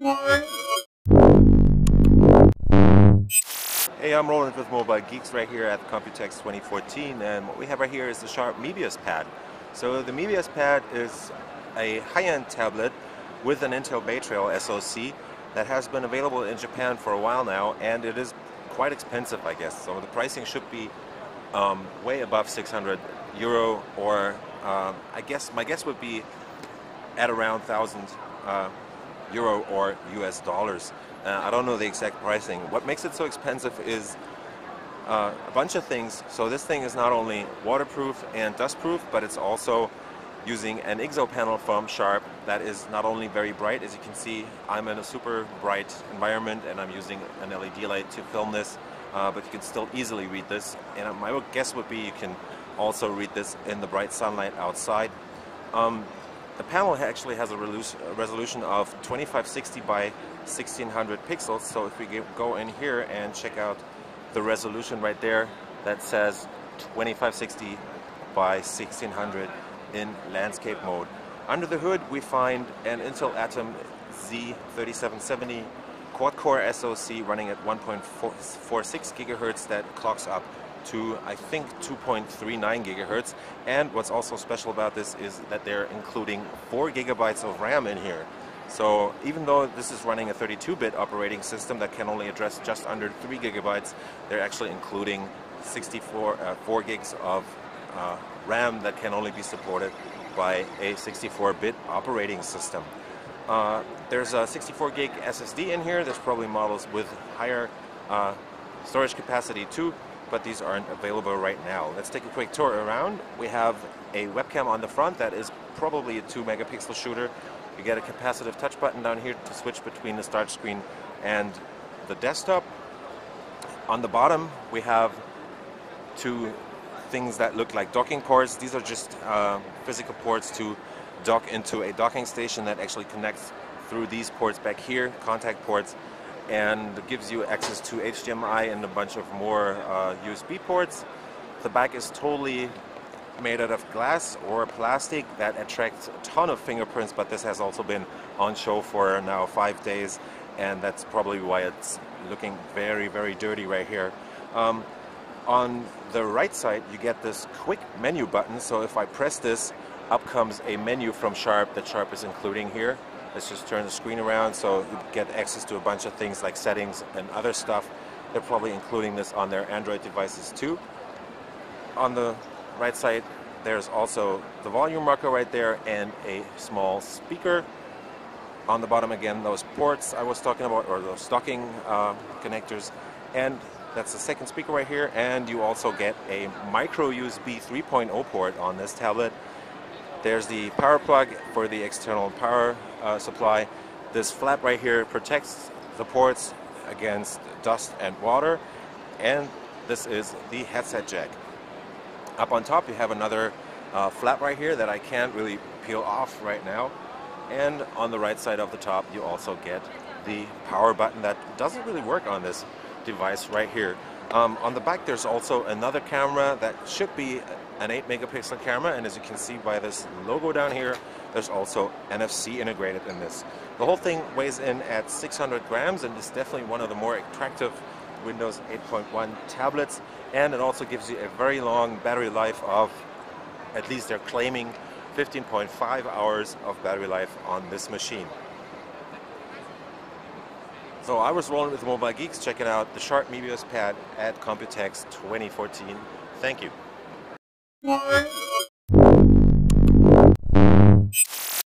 Hey, I'm Roland with Mobile Geeks right here at Computex 2014, and what we have right here is the Sharp Mebius pad. So the Mebius pad is a high-end tablet with an Intel Bay Trail SoC that has been available in Japan for a while now, and it is quite expensive, I guess. So the pricing should be way above 600 euro, or my guess would be at around 1,000 euro or US dollars. I don't know the exact pricing. What makes it so expensive is a bunch of things. So this thing is not only waterproof and dustproof, but it's also using an IGZO panel from Sharp that is not only very bright. As you can see, I'm in a super bright environment and I'm using an LED light to film this, but you can still easily read this. And my guess would be you can also read this in the bright sunlight outside. The panel actually has a resolution of 2560 by 1600 pixels, so if we go in here and check out the resolution right there, that says 2560 by 1600 in landscape mode. Under the hood we find an Intel Atom Z3770 quad-core SoC running at 1.46 gigahertz that clocks up to, I think, 2.39 gigahertz. And what's also special about this is that they're including 4 gigabytes of RAM in here. So even though this is running a 32-bit operating system that can only address just under 3 gigabytes, they're actually including 4 gigs of RAM that can only be supported by a 64-bit operating system. There's a 64 gig SSD in here. There's probably models with higher storage capacity too, but these aren't available right now. Let's take a quick tour around. We have a webcam on the front that is probably a 2 megapixel shooter. You get a capacitive touch button down here to switch between the start screen and the desktop. On the bottom we have 2 things that look like docking ports. These are just physical ports to dock into a docking station that actually connects through these ports back here, contact ports, and gives you access to HDMI and a bunch of more USB ports. The back is totally made out of glass or plastic that attracts a ton of fingerprints, but this has also been on show for now 5 days, and that's probably why it's looking very, very dirty right here. On the right side you get this quick menu button, so if I press this, up comes a menu from Sharp that Sharp is including here. Let's just turn the screen around so you get access to a bunch of things like settings and other stuff. They're probably including this on their Android devices too. On the right side there's also the volume rocker right there and a small speaker. On the bottom again, those ports I was talking about, or those docking connectors, and that's the second speaker right here. And you also get a micro USB 3.0 port on this tablet. There's the power plug for the external power supply. This flap right here protects the ports against dust and water, and this is the headset jack. Up on top you have another flap right here that I can't really peel off right now, and on the right side of the top you also get the power button that doesn't really work on this device right here. On the back there's also another camera that should be an 8 megapixel camera, and as you can see by this logo down here, there's also NFC integrated in this. The whole thing weighs in at 600 grams and is definitely one of the more attractive Windows 8.1 tablets, and it also gives you a very long battery life of, at least they're claiming, 15.5 hours of battery life on this machine. So I was rolling with Mobile Geeks, checking out the Sharp Mebius pad at Computex 2014. Thank you.